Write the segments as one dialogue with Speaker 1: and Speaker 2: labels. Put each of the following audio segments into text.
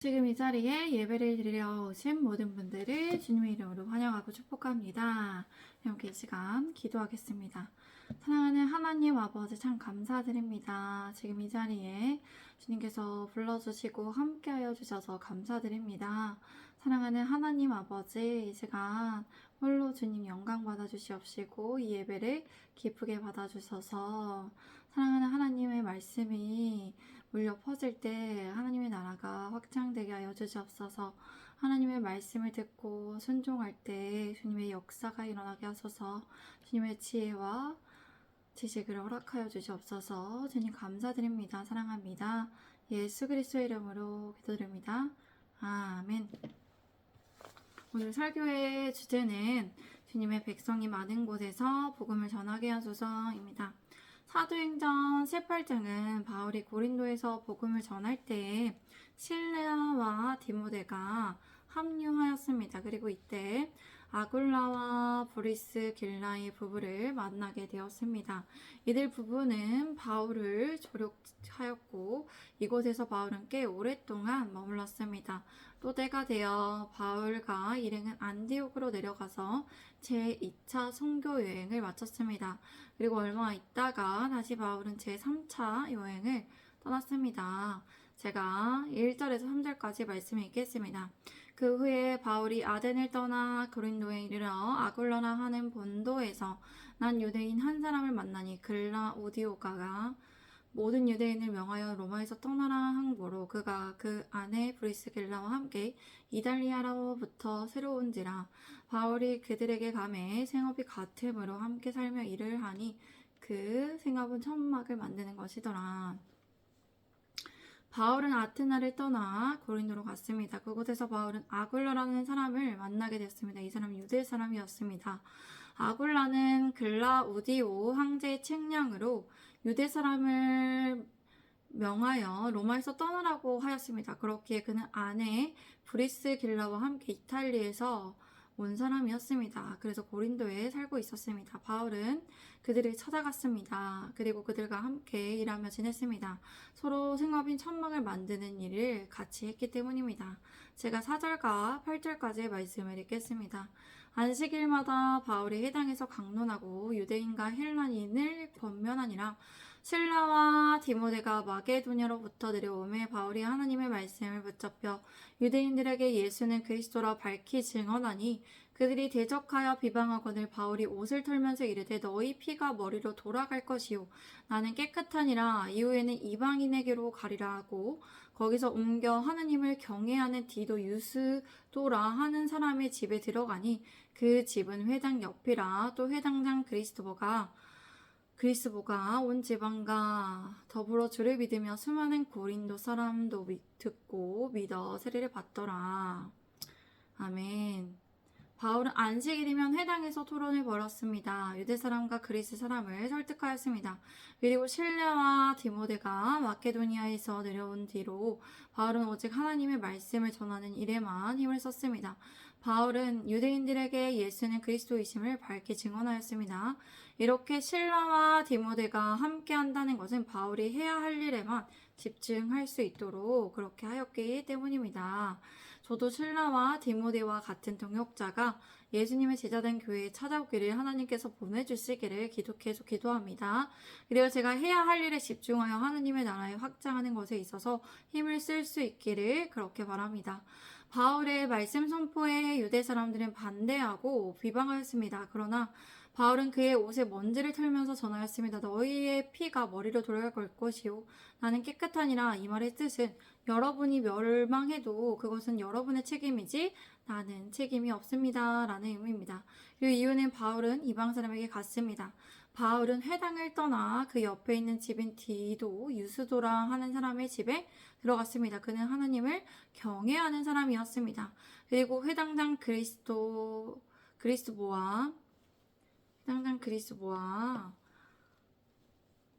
Speaker 1: 지금 이 자리에 예배를 드리러 오신 모든 분들을 주님의 이름으로 환영하고 축복합니다. 함께 이 시간 기도하겠습니다. 사랑하는 하나님 아버지 참 감사드립니다. 지금 이 자리에 주님께서 불러주시고 함께하여 주셔서 감사드립니다. 사랑하는 하나님 아버지 이 시간 홀로 주님 영광 받아주시옵시고 이 예배를 기쁘게 받아주셔서 사랑하는 하나님의 말씀이 물려 퍼질 때 하나님의 나라가 확장되게 하여 주시옵소서. 하나님의 말씀을 듣고 순종할 때 주님의 역사가 일어나게 하소서. 주님의 지혜와 지식을 허락하여 주시옵소서. 주님 감사드립니다. 사랑합니다. 예수 그리스도의 이름으로 기도드립니다. 아멘. 오늘 설교의 주제는 주님의 백성이 많은 곳에서 복음을 전하게 하소서입니다. 사도행전 18장은 바울이 고린도에서 복음을 전할 때 실레아와 디모데가 합류하였습니다. 그리고 이때 아굴라와 브리스길라의 부부를 만나게 되었습니다. 이들 부부는 바울을 조력하였고 이곳에서 바울은 꽤 오랫동안 머물렀습니다. 또 때가 되어 바울과 일행은 안디옥으로 내려가서 제2차 선교 여행을 마쳤습니다. 그리고 얼마 있다가 다시 바울은 제3차 여행을 떠났습니다. 제가 1절에서 3절까지 말씀을 읽겠습니다. 그 후에 바울이 아덴을 떠나 고린도에 이르러 아굴라라 하는 본도에서 난 유대인 한 사람을 만나니 글라우디오가가 모든 유대인을 명하여 로마에서 떠나라 항보로 그가 그 아내 브리스길라와 함께 이달리아로부터 새로운지라 바울이 그들에게 가매 생업이 같음으로 함께 살며 일을 하니 그 생업은 천막을 만드는 것이더라. 바울은 아테나를 떠나 고린도로 갔습니다. 그곳에서 바울은 아굴라라는 사람을 만나게 되었습니다. 이 사람은 유대 사람이었습니다. 아굴라는 글라우디오 황제의 책량으로 유대 사람을 명하여 로마에서 떠나라고 하였습니다. 그렇기에 그는 아내 브리스길라와 함께 이탈리에서 온 사람이었습니다. 그래서 고린도에 살고 있었습니다. 바울은 그들을 찾아갔습니다. 그리고 그들과 함께 일하며 지냈습니다. 서로 생업인 천막을 만드는 일을 같이 했기 때문입니다. 제가 4절과 8절까지의 말씀을 읽겠습니다. 안식일마다 바울이 회당에서 강론하고 유대인과 헬라인을 권면하니라. 실라와 디모데가 마게도냐로부터 내려오매 바울이 하나님의 말씀을 붙잡혀 유대인들에게 예수는 그리스도라 밝히 증언하니 그들이 대적하여 비방하거늘 바울이 옷을 털면서 이르되 너희 피가 머리로 돌아갈 것이요 나는 깨끗하니라. 이후에는 이방인에게로 가리라 하고 거기서 옮겨 하나님을 경외하는 디도 유스도라 하는 사람의 집에 들어가니 그 집은 회당 옆이라. 또 회당장 그리스보가 온 지방과 더불어 주를 믿으며 수많은 고린도 사람도 듣고 믿어 세례를 받더라. 아멘. 바울은 안식일이면 회당에서 토론을 벌였습니다. 유대 사람과 그리스 사람을 설득하였습니다. 그리고 실레와 디모데가 마케도니아에서 내려온 뒤로 바울은 오직 하나님의 말씀을 전하는 일에만 힘을 썼습니다. 바울은 유대인들에게 예수는 그리스도이심을 밝게 증언하였습니다. 이렇게 실라와 디모데가 함께 한다는 것은 바울이 해야 할 일에만 집중할 수 있도록 그렇게 하였기 때문입니다. 저도 실라와 디모데와 같은 동역자가 예수님의 제자된 교회에 찾아오기를 하나님께서 보내주시기를 계속 기도합니다. 그리고 제가 해야 할 일에 집중하여 하나님의 나라에 확장하는 것에 있어서 힘을 쓸 수 있기를 그렇게 바랍니다. 바울의 말씀 선포에 유대 사람들은 반대하고 비방하였습니다. 그러나 바울은 그의 옷에 먼지를 털면서 전하였습니다. 너희의 피가 머리로 돌아갈 것이요 나는 깨끗하니라. 이 말의 뜻은 여러분이 멸망해도 그것은 여러분의 책임이지 나는 책임이 없습니다 라는 의미입니다. 그리고 이유는 바울은 이방 사람에게 갔습니다. 바울은 회당을 떠나 그 옆에 있는 집인 디도 유스도라 하는 사람의 집에 들어갔습니다. 그는 하나님을 경외하는 사람이었습니다. 그리고 회당장 그리스보와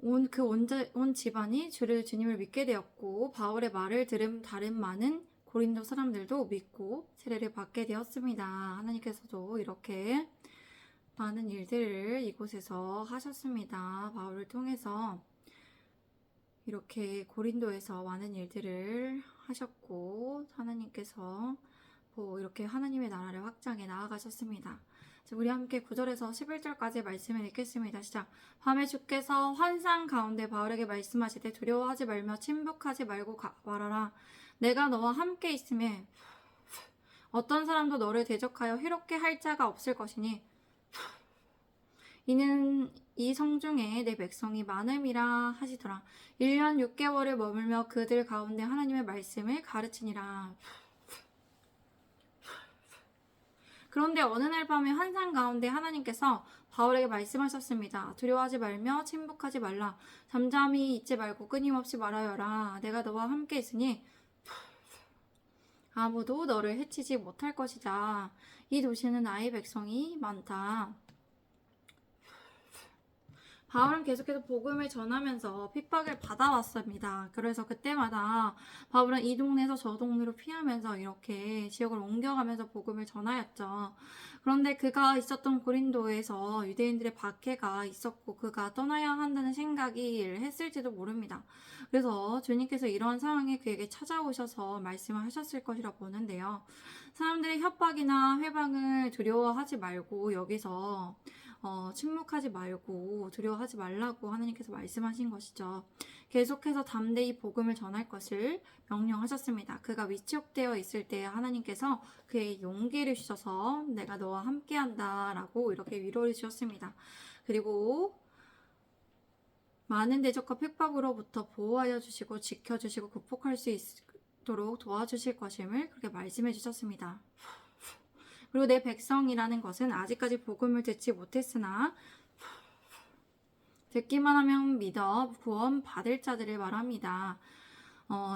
Speaker 1: 온 집안이 주님을 믿게 되었고 바울의 말을 들은 다른 많은 고린도 사람들도 믿고 세례를 받게 되었습니다. 하나님께서도 이렇게 많은 일들을 이곳에서 하셨습니다. 바울을 통해서 이렇게 고린도에서 많은 일들을 하셨고 하나님께서 이렇게 하나님의 나라를 확장해 나아가셨습니다. 우리 함께 9절에서 11절까지 말씀을 읽겠습니다. 시작. 밤에 주께서 환상 가운데 바울에게 말씀하시되 두려워하지 말며 침묵하지 말고 말하라. 내가 너와 함께 있음에 어떤 사람도 너를 대적하여 해롭게 할 자가 없을 것이니 이는 이 성중에 내 백성이 많음이라 하시더라. 1년 6개월을 머물며 그들 가운데 하나님의 말씀을 가르치니라. 그런데 어느 날 밤에 환상 가운데 하나님께서 바울에게 말씀하셨습니다. 두려워하지 말며 침묵하지 말라. 잠잠히 있지 말고 끊임없이 말하여라. 내가 너와 함께 있으니 아무도 너를 해치지 못할 것이다. 이 도시는 나의 백성이 많다. 바울은 계속해서 복음을 전하면서 핍박을 받아왔습니다. 그래서 그때마다 바울은 이 동네에서 저 동네로 피하면서 이렇게 지역을 옮겨가면서 복음을 전하였죠. 그런데 그가 있었던 고린도에서 유대인들의 박해가 있었고 그가 떠나야 한다는 생각이 했을지도 모릅니다. 그래서 주님께서 이러한 상황에 그에게 찾아오셔서 말씀을 하셨을 것이라 보는데요. 사람들의 협박이나 회방을 두려워하지 말고 여기서 침묵하지 말고 두려워하지 말라고 하나님께서 말씀하신 것이죠. 계속해서 담대히 복음을 전할 것을 명령하셨습니다. 그가 위축되어 있을 때 하나님께서 그에게 용기를 주셔서 내가 너와 함께한다 라고 이렇게 위로를 주셨습니다. 그리고 많은 대적과 핍박으로부터 보호하여 주시고 지켜주시고 극복할 수 있도록 도와주실 것임을 그렇게 말씀해 주셨습니다. 그리고 내 백성이라는 것은 아직까지 복음을 듣지 못했으나 듣기만 하면 믿어 구원 받을 자들을 말합니다.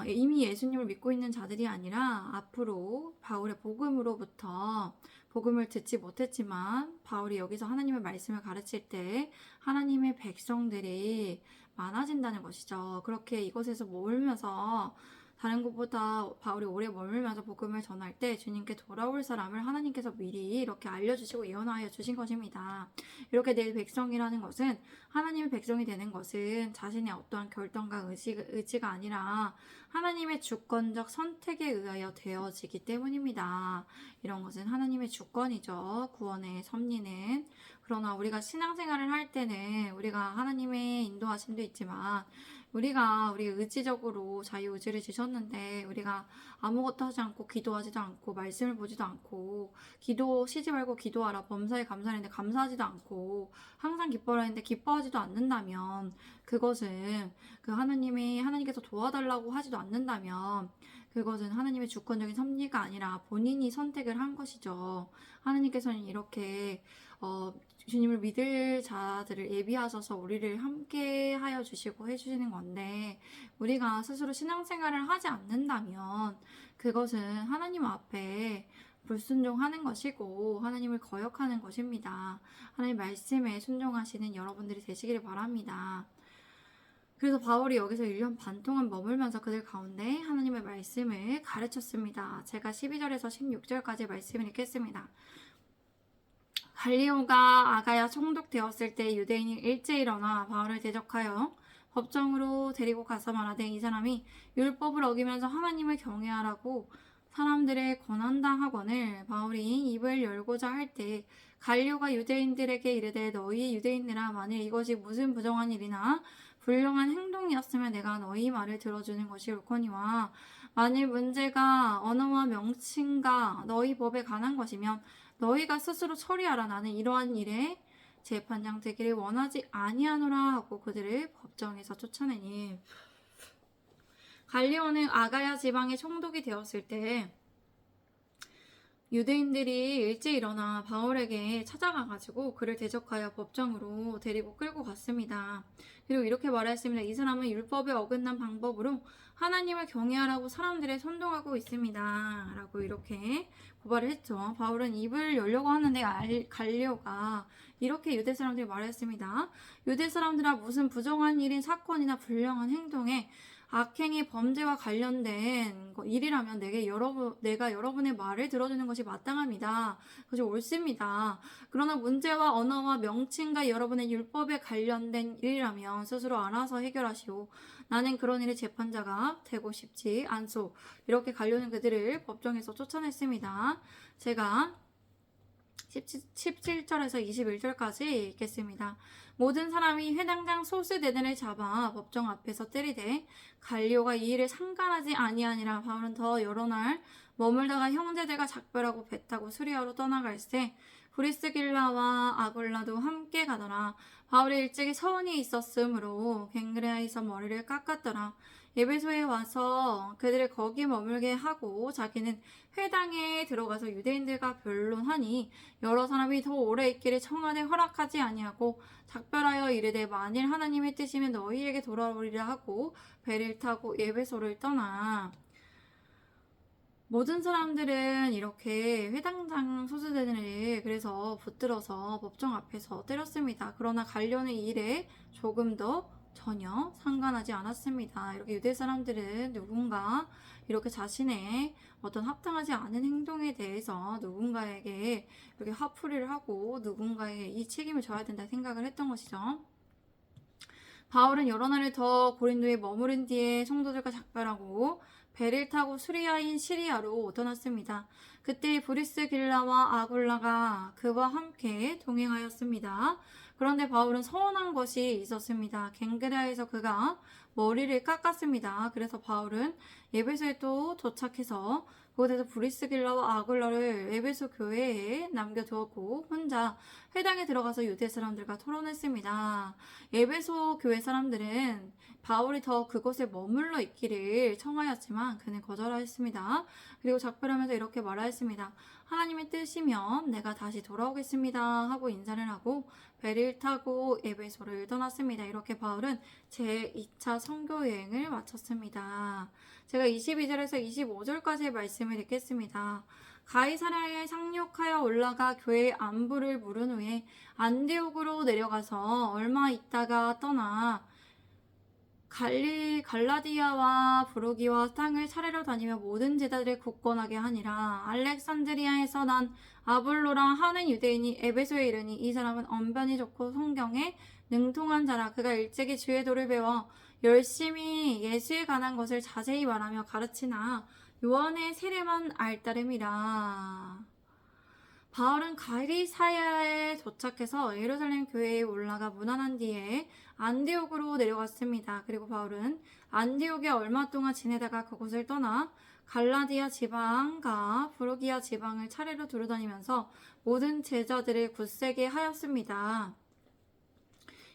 Speaker 1: 이미 예수님을 믿고 있는 자들이 아니라 앞으로 바울의 복음으로부터 복음을 듣지 못했지만 바울이 여기서 하나님의 말씀을 가르칠 때 하나님의 백성들이 많아진다는 것이죠. 그렇게 이곳에서 모으면서 다른 곳보다 바울이 오래 머물면서 복음을 전할 때 주님께 돌아올 사람을 하나님께서 미리 이렇게 알려주시고 예언하여 주신 것입니다. 이렇게 내 백성이라는 것은 하나님의 백성이 되는 것은 자신의 어떠한 결단과 의지가 아니라 하나님의 주권적 선택에 의하여 되어지기 때문입니다. 이런 것은 하나님의 주권이죠. 구원의 섭리는. 그러나 우리가 신앙생활을 할 때는 우리가 하나님의 인도하심도 있지만 우리가 의지적으로 자유의지를 주셨는데 우리가 아무것도 하지 않고 기도하지도 않고 말씀을 보지도 않고 기도 쉬지 말고 기도하라 범사에 감사하는데 감사하지도 않고 항상 기뻐라 했는데 기뻐하지도 않는다면 그것은 하나님께서 도와달라고 하지도 않는다면 그것은 하나님의 주권적인 섭리가 아니라 본인이 선택을 한 것이죠. 하나님께서는 이렇게 주님을 믿을 자들을 예비하셔서 우리를 함께 하여 주시고 해주시는 건데 우리가 스스로 신앙생활을 하지 않는다면 그것은 하나님 앞에 불순종하는 것이고 하나님을 거역하는 것입니다. 하나님 말씀에 순종하시는 여러분들이 되시기를 바랍니다. 그래서 바울이 여기서 1년 반 동안 머물면서 그들 가운데 하나님의 말씀을 가르쳤습니다. 제가 12절에서 16절까지 말씀을 읽겠습니다. 갈리오가 아가야 총독되었을 때 유대인이 일찍 일어나 바울을 대적하여 법정으로 데리고 가서 말하되 이 사람이 율법을 어기면서 하나님을 경외하라고 사람들의 권한다 하거늘 바울이 입을 열고자 할 때 갈리오가 유대인들에게 이르되 너희 유대인들아 만일 이것이 무슨 부정한 일이나 불량한 행동이었으면 내가 너희 말을 들어주는 것이 옳거니와 만일 문제가 언어와 명칭과 너희 법에 관한 것이면 너희가 스스로 처리하라. 나는 이러한 일에 재판장 되기를 원하지 아니하노라 하고 그들을 법정에서 쫓아내니 갈리오는 아가야 지방의 총독이 되었을 때 유대인들이 일찍 일어나 바울에게 찾아가가지고 그를 대적하여 법정으로 데리고 끌고 갔습니다. 그리고 이렇게 말했습니다. 이 사람은 율법에 어긋난 방법으로 하나님을 경외하라고 사람들을 선동하고 있습니다. 라고 이렇게 고발을 했죠. 바울은 입을 열려고 하는데 갈리오가 이렇게 유대 사람들이 말했습니다. 유대 사람들아 무슨 부정한 일인 사건이나 불량한 행동에 악행의 범죄와 관련된 일이라면 내가 여러분의 말을 들어주는 것이 마땅합니다. 그것이 옳습니다. 그러나 문제와 언어와 명칭과 여러분의 율법에 관련된 일이라면 스스로 알아서 해결하시오. 나는 그런 일의 재판자가 되고 싶지 않소. 이렇게 관료는 그들을 법정에서 쫓아냈습니다. 제가 17절에서 21절까지 읽겠습니다. 모든 사람이 회당장 소스대들을 잡아 법정 앞에서 때리되 갈리오가 이 일을 상관하지 아니하니라. 바울은 더 여러 날 머물다가 형제들과 작별하고 배 타고 수리아로 떠나갈새 브리스길라와 아굴라도 함께 가더라. 바울이 일찍이 서원이 있었으므로 갱그레아에서 머리를 깎았더라. 에베소에 와서 그들을 거기 머물게 하고 자기는 회당에 들어가서 유대인들과 변론하니 여러 사람이 더 오래 있기를 청하되 허락하지 아니하고 작별하여 이르되 만일 하나님의 뜻이면 너희에게 돌아오리라 하고 배를 타고 에베소를 떠나. 모든 사람들은 이렇게 회당장 소수대들을 그래서 붙들어서 법정 앞에서 때렸습니다. 그러나 갈려는 이 일에 조금 더 전혀 상관하지 않았습니다. 이렇게 유대 사람들은 누군가 이렇게 자신의 어떤 합당하지 않은 행동에 대해서 누군가에게 이렇게 화풀이를 하고 누군가에게 이 책임을 져야 된다 생각을 했던 것이죠. 바울은 여러 날을 더 고린도에 머무른 뒤에 성도들과 작별하고 배를 타고 수리아인 시리아로 떠났습니다. 그때 브리스길라와 아굴라가 그와 함께 동행하였습니다. 그런데 바울은 서운한 것이 있었습니다. 갱그레아에서 그가 머리를 깎았습니다. 그래서 바울은 에베소에 또 도착해서 그곳에서 브리스길라와 아굴라를 에베소 교회에 남겨두었고 혼자 회당에 들어가서 유대 사람들과 토론했습니다. 에베소 교회 사람들은 바울이 더 그곳에 머물러 있기를 청하였지만 그는 거절하였습니다. 그리고 작별하면서 이렇게 말하였습니다. 하나님의 뜻이면 내가 다시 돌아오겠습니다 하고 인사를 하고 배를 타고 에베소를 떠났습니다. 이렇게 바울은 제2차 선교 여행을 마쳤습니다. 제가 22절에서 25절까지의 말씀을 읽겠습니다. 가이사랴에 상륙하여 올라가 교회의 안부를 물은 후에 안디옥으로 내려가서 얼마 있다가 떠나 갈라디아와 부르기와 땅을 차례로 다니며 모든 제자들을 굳건하게 하니라. 알렉산드리아에서 난 아볼로라 하는 유대인이 에베소에 이르니 이 사람은 언변이 좋고 성경에 능통한 자라. 그가 일찍이 주의 도를 배워 열심히 예수에 관한 것을 자세히 말하며 가르치나 요한의 세례만 알따름이라. 바울은 가이사랴에 도착해서 예루살렘 교회에 올라가 문안한 뒤에 안디옥으로 내려갔습니다. 그리고 바울은 안디옥에 얼마 동안 지내다가 그곳을 떠나 갈라디아 지방과 부르기아 지방을 차례로 두루다니면서 모든 제자들을 굳세게 하였습니다.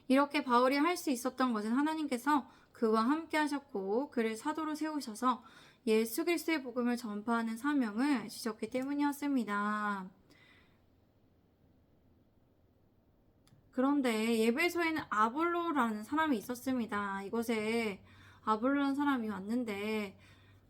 Speaker 1: 이렇게 바울이 할 수 있었던 것은 하나님께서 그와 함께 하셨고 그를 사도로 세우셔서 예수 그리스도의 복음을 전파하는 사명을 주셨기 때문이었습니다. 그런데 예배소에는 아볼로라는 사람이 있었습니다. 이곳에 아볼로라는 사람이 왔는데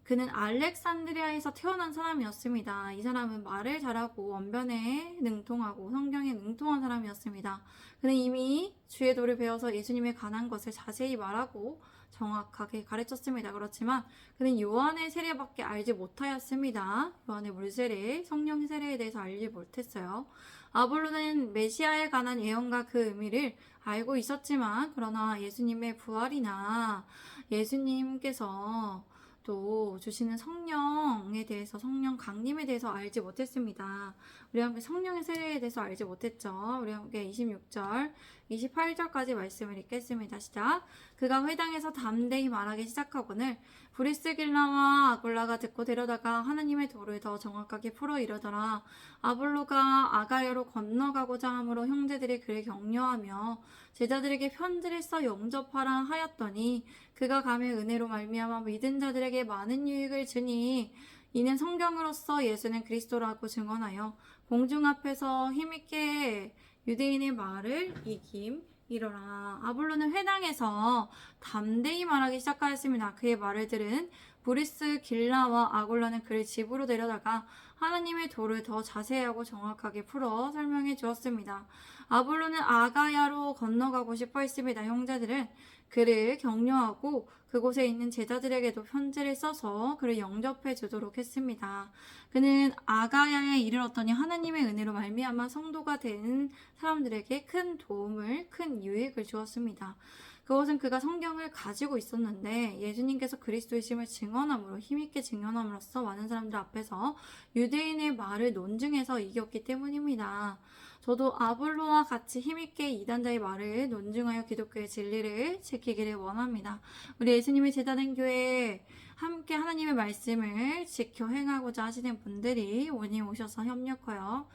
Speaker 1: 그는 알렉산드리아에서 태어난 사람이었습니다. 이 사람은 말을 잘하고 언변에 능통하고 성경에 능통한 사람이었습니다. 그는 이미 주의 도를 배워서 예수님에 관한 것을 자세히 말하고 정확하게 가르쳤습니다. 그렇지만 그는 요한의 세례밖에 알지 못하였습니다. 요한의 물세례, 성령 세례에 대해서 알지 못했어요. 아볼로는 메시아에 관한 예언과 그 의미를 알고 있었지만 그러나 예수님의 부활이나 예수님께서 또 주시는 성령에 대해서 성령 강림에 대해서 알지 못했습니다. 우리 함께 성령의 세례에 대해서 알지 못했죠. 우리 함께 26절, 28절까지 말씀을 읽겠습니다. 시작. 그가 회당에서 담대히 말하기 시작하거늘 브리스길라와 아굴라가 듣고 데려다가 하나님의 도를 더 정확하게 풀어 이르더라. 아볼로가 아가야로 건너가고자 함으로 형제들이 그를 격려하며 제자들에게 편지를 써 영접하라 하였더니 그가 가며 은혜로 말미암아 믿은 자들에게 많은 유익을 주니 이는 성경으로서 예수는 그리스도라고 증언하여 공중 앞에서 힘있게 유대인의 말을 이기이러라. 아볼로는 회당에서 담대히 말하기 시작하였습니다. 그의 말을 들은 브리스길라와 아굴라는 그를 집으로 데려다가 하나님의 도를 더 자세하고 정확하게 풀어 설명해 주었습니다. 아볼로는 아가야로 건너가고 싶어 했습니다. 형제들은 그를 격려하고 그곳에 있는 제자들에게도 편지를 써서 그를 영접해 주도록 했습니다. 그는 아가야에 이르렀더니 하나님의 은혜로 말미암아 성도가 된 사람들에게 큰 도움을, 큰 유익을 주었습니다. 그것은 그가 성경을 가지고 있었는데 예수님께서 그리스도이심을 증언함으로 힘있게 증언함으로써 많은 사람들 앞에서 유대인의 말을 논증해서 이겼기 때문입니다. 저도 아볼로와 같이 힘있게 이단자의 말을 논증하여 기독교의 진리를 지키기를 원합니다. 우리 예수님의 제자된 교회에 함께 하나님의 말씀을 지켜 행하고자 하시는 분들이 오늘 오셔서 협력하여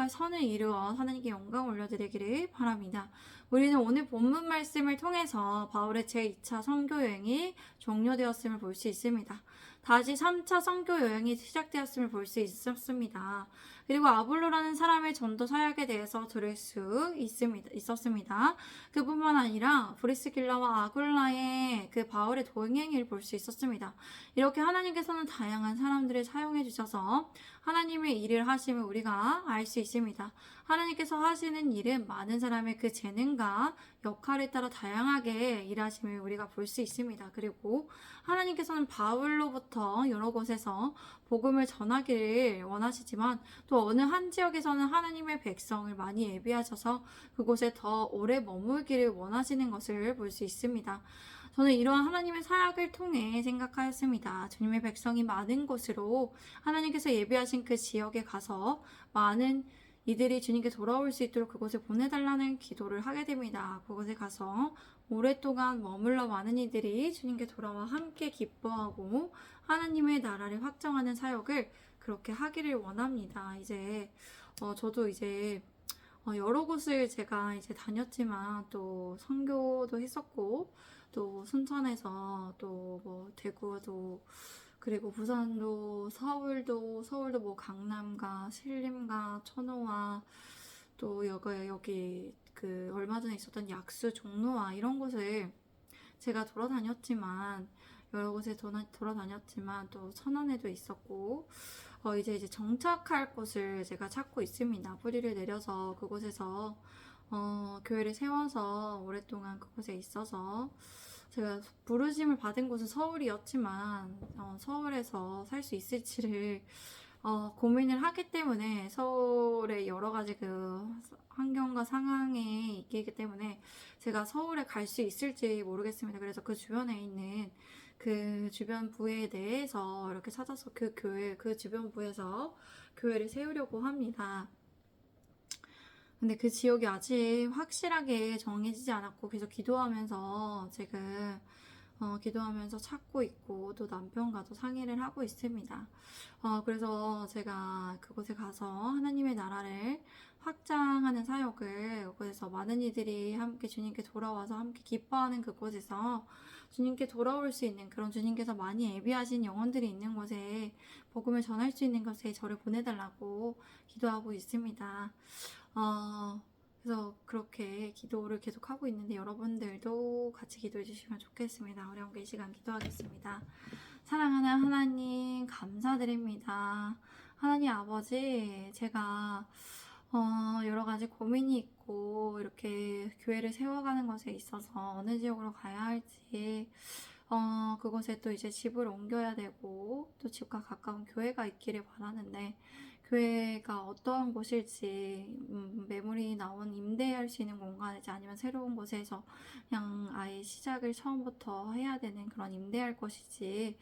Speaker 1: 선을 이루어 하나님께 영광 올려드리기를 바랍니다. 우리는 오늘 본문 말씀을 통해서 바울의 제2차 선교 여행이 종료되었음을 볼 수 있습니다. 다시 3차 선교 여행이 시작되었음을 볼 수 있었습니다. 그리고 아볼로라는 사람의 전도 사역에 대해서 들을 수 있었습니다. 그뿐만 아니라 브리스길라와 아굴라의 그 바울의 동행을 볼 수 있었습니다. 이렇게 하나님께서는 다양한 사람들을 사용해 주셔서 하나님의 일을 하심을 우리가 알 수 있습니다. 하나님께서 하시는 일은 많은 사람의 그 재능과 역할에 따라 다양하게 일하심을 우리가 볼 수 있습니다. 그리고 하나님께서는 바울로부터 여러 곳에서 복음을 전하기를 원하시지만 또 어느 한 지역에서는 하나님의 백성을 많이 예비하셔서 그곳에 더 오래 머물기를 원하시는 것을 볼 수 있습니다. 저는 이러한 하나님의 사역을 통해 생각하였습니다. 주님의 백성이 많은 곳으로 하나님께서 예비하신 그 지역에 가서 많은 이들이 주님께 돌아올 수 있도록 그곳에 보내달라는 기도를 하게 됩니다. 그곳에 가서 오랫동안 머물러 많은 이들이 주님께 돌아와 함께 기뻐하고 하나님의 나라를 확정하는 사역을 그렇게 하기를 원합니다. 저도 여러 곳을 제가 다녔지만 또 선교도 했었고 또 순천에서 또 뭐 대구도 그리고 부산도 서울도 뭐 강남과 신림과 천호와 또 여기 그 얼마 전에 있었던 약수 종로와 이런 곳을 제가 돌아다녔지만 여러 곳에 돌아다녔지만 또 천안에도 있었고 이제 정착할 곳을 제가 찾고 있습니다. 뿌리를 내려서 그곳에서 교회를 세워서 오랫동안 그곳에 있어서 제가 부르심을 받은 곳은 서울이었지만 서울에서 살 수 있을지를 고민을 하기 때문에 서울의 여러 가지 그 환경과 상황에 있기 때문에 제가 서울에 갈 수 있을지 모르겠습니다. 그래서 그 주변에 있는 그 주변 부에 대해서 이렇게 찾아서 그 주변 부에서 교회를 세우려고 합니다. 근데 그 지역이 아직 확실하게 정해지지 않았고 계속 기도하면서 지금 기도하면서 찾고 있고 또 남편과도 상의를 하고 있습니다. 그래서 제가 그곳에 가서 하나님의 나라를 확장하는 사역을 그곳에서 많은 이들이 함께 주님께 돌아와서 함께 기뻐하는 그곳에서 주님께 돌아올 수 있는 그런 주님께서 많이 예비하신 영혼들이 있는 곳에 복음을 전할 수 있는 곳에 저를 보내달라고 기도하고 있습니다. 그래서 그렇게 기도를 계속하고 있는데 여러분들도 같이 기도해 주시면 좋겠습니다. 우리 함께 이 시간 기도하겠습니다. 사랑하는 하나님 감사드립니다. 하나님 아버지, 제가 여러 가지 고민이 있고 이렇게 교회를 세워가는 것에 있어서 어느 지역으로 가야 할지 그곳에 또 이제 집을 옮겨야 되고 또 집과 가까운 교회가 있기를 바라는데 교회가 어떠한 곳일지 매물이 나온 임대할 수 있는 공간일지 아니면 새로운 곳에서 그냥 아예 시작을 처음부터 해야 되는 그런 임대할 곳이지를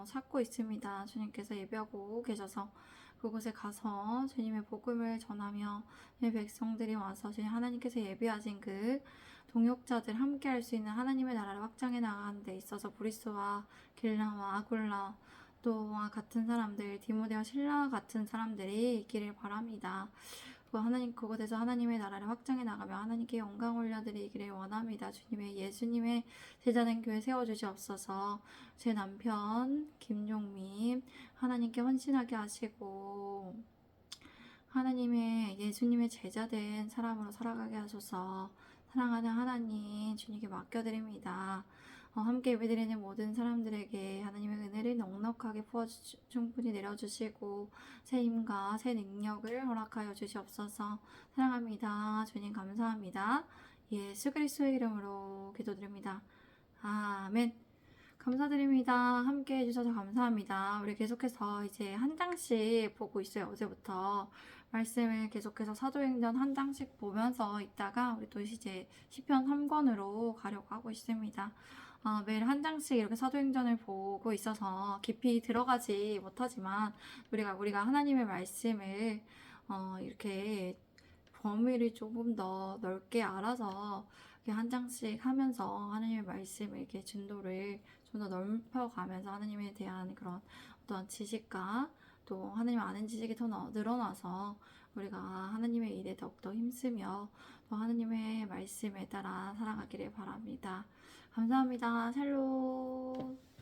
Speaker 1: 찾고 있습니다. 주님께서 예배하고 계셔서 그곳에 가서 주님의 복음을 전하며 주님의 백성들이 와서 주님 하나님께서 예비하신 그 동역자들 함께 할 수 있는 하나님의 나라를 확장해 나가는 데 있어서 브리스와 길라와 아굴라 또와 같은 사람들, 디모데와 실라 같은 사람들이 있기를 바랍니다. 그곳에서 하나님의 나라를 확장해 나가며 하나님께 영광 올려드리기를 원합니다. 예수님의 제자된 교회 세워주시옵소서. 제 남편 김종민 하나님께 헌신하게 하시고 예수님의 제자된 사람으로 살아가게 하소서. 사랑하는 하나님 주님께 맡겨드립니다. 함께 예배드리는 모든 사람들에게 하나님의 은혜를 넉넉하게 충분히 내려주시고 새 힘과 새 능력을 허락하여 주시옵소서. 사랑합니다. 주님 감사합니다. 예수 그리스도의 이름으로 기도드립니다. 아멘. 감사드립니다. 함께 해주셔서 감사합니다. 우리 계속해서 이제 한 장씩 보고 있어요. 어제부터 말씀을 계속해서 사도행전 한 장씩 보면서 있다가 우리 또 이제 시편 3권으로 가려고 하고 있습니다. 매일 한 장씩 이렇게 사도행전을 보고 있어서 깊이 들어가지 못하지만 우리가 하나님의 말씀을 이렇게 범위를 조금 더 넓게 알아서 이렇게 한 장씩 하면서 하나님의 말씀을 이렇게 진도를 좀 더 넓혀가면서 하나님에 대한 그런 어떤 지식과 또 하나님 아는 지식이 더 늘어나서 우리가 하나님의 일에 더욱더 힘쓰며 또 하나님의 말씀에 따라 살아가기를 바랍니다. 감사합니다. 샬롬.